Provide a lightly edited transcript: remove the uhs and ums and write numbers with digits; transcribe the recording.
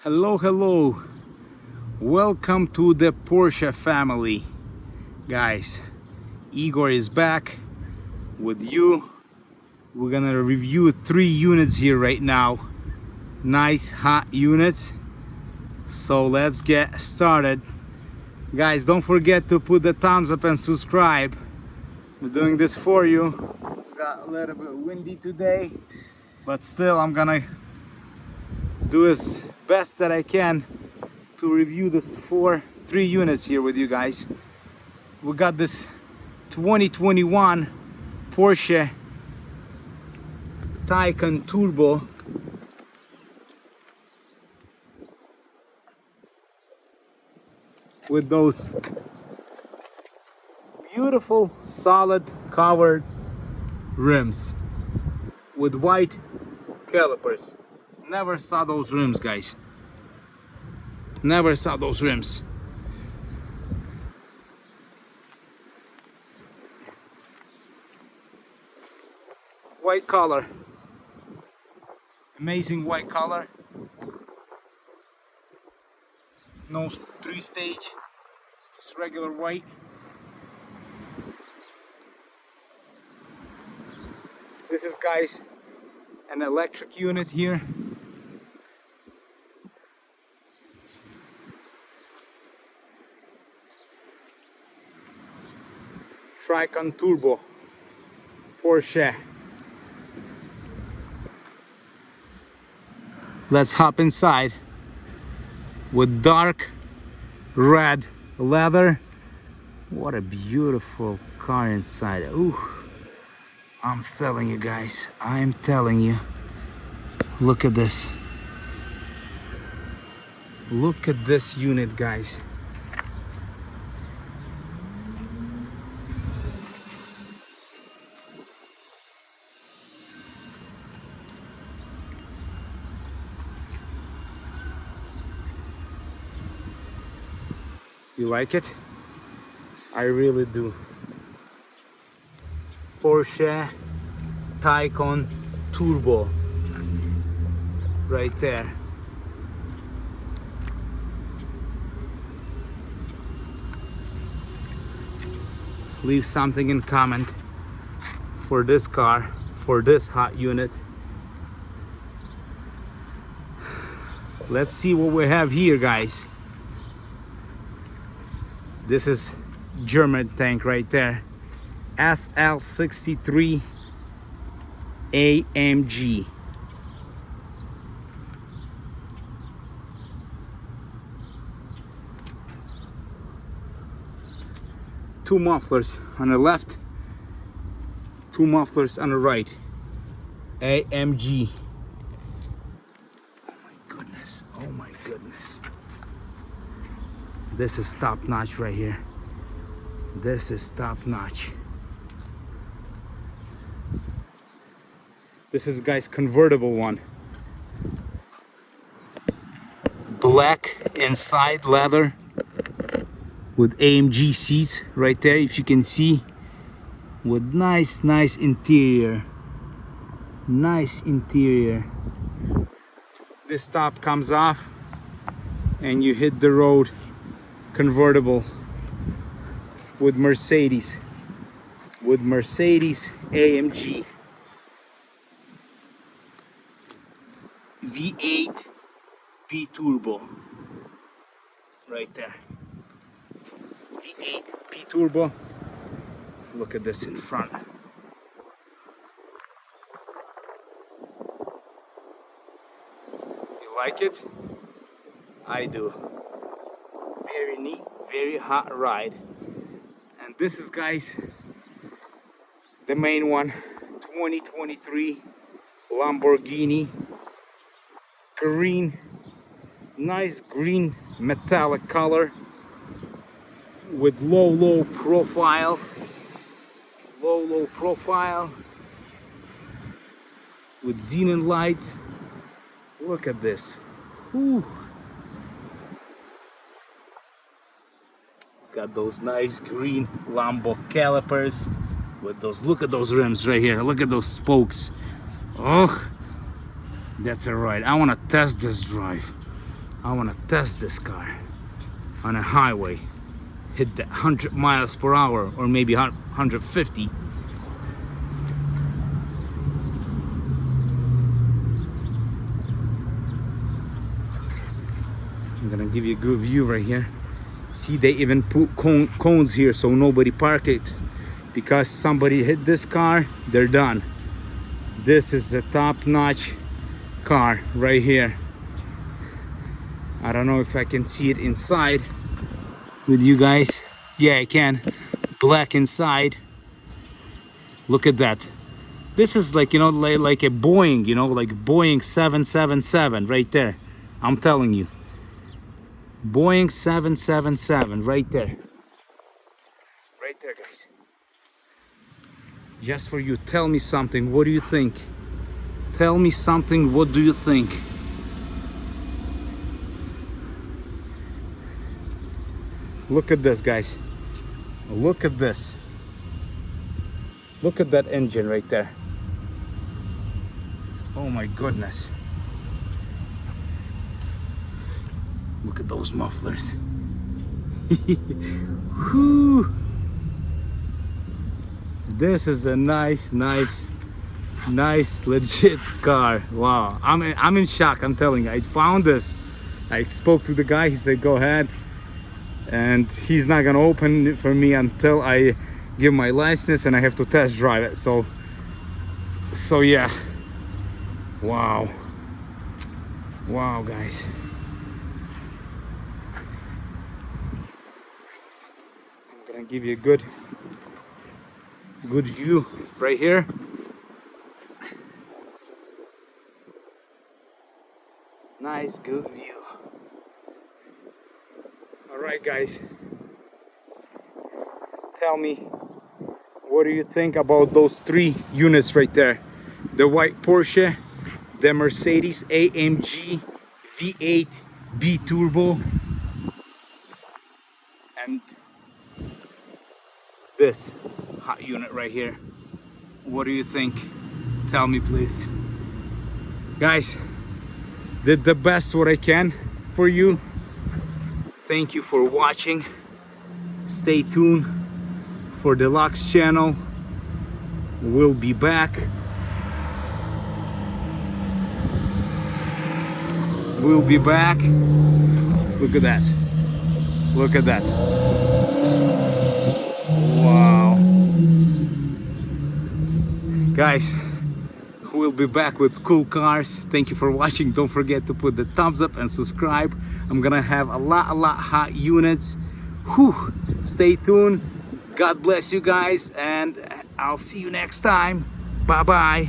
Hello, welcome to the Porsche family, guys. Igor is back with you. We're gonna review 3 units here right now, nice hot units. So let's get started, guys. Don't forget to put the thumbs up and subscribe. We're doing this for you. Got a little bit windy today, but still I'm gonna do as best that I can to review this 3 units here with you guys. We got this 2021 Porsche Taycan Turbo with those beautiful solid covered rims with white calipers. Never saw those rims, guys. Never saw those rims. White color. Amazing white color. No 3-stage. Just regular white. This is, guys, an electric unit here. Huracan Turbo Porsche. Let's hop inside with dark red leather. What a beautiful car inside. Ooh, I'm telling you guys, I'm telling you. Look at this. Look at this unit, guys. You like it? I really do. Porsche Taycan Turbo right there. Leave something in comment for this car, for this hot unit. Let's see what we have here, guys. This is German tank right there. SL63 AMG. Two mufflers on the left, 2 mufflers on the right. AMG. Oh my goodness, oh my goodness. This is top notch right here. This is top notch. This is, guys, convertible one. Black inside leather with AMG seats right there, if you can see, with nice interior. Nice interior. This top comes off and you hit the road. Convertible with Mercedes AMG V8 B Turbo right there. V8 B Turbo. Look at this in front. You like it? I do. Very neat, very hot ride. And this is, guys, the main one, 2023 Lamborghini green, nice green metallic color with low profile, low profile with xenon lights. Look at this. Whew. Got those nice green Lambo calipers with those, look at those rims right here. Look at those spokes. Oh, that's a ride. I want to test this drive. I want to test this car on a highway, hit the 100 miles per hour or maybe 150. I'm gonna give you a good view right here. See, they even put cones here so nobody parks, because somebody hit this car, they're done. This is a top-notch car right here. I don't know if I can see it inside with you guys. Yeah, I can. Black inside. Look at that. This is like, you know, like a Boeing, you know, like Boeing 777 right there. I'm telling you. Boeing 777 right there. Right there, guys. Just for you. Tell me something. What do you think? Tell me something. What do you think? Look at this, guys. Look at this. Look at that engine right there. Oh my goodness. Look at those mufflers. Whew. This is a nice legit car. Wow, I'm in shock. I'm telling you, I found this. I spoke to the guy. He said go ahead, and he's not gonna open it for me until I give my license and I have to test drive it. So yeah. Wow, guys. I'm gonna give you a good view right here. Nice, good view. All right, guys. Tell me, what do you think about those three units right there? The white Porsche, the Mercedes AMG V8 B-Turbo, and this hot unit right here. What do you think? Tell me, please. Guys, did the best what I can for you. Thank you for watching. Stay tuned for the DELUXE channel. We'll be back. We'll be back. Look at that. Look at that. Wow. Guys, we'll be back with cool cars. Thank you for watching. Don't forget to put the thumbs up and subscribe. I'm gonna have a lot hot units. Whew. Stay tuned. God bless you guys, and I'll see you next time. Bye bye.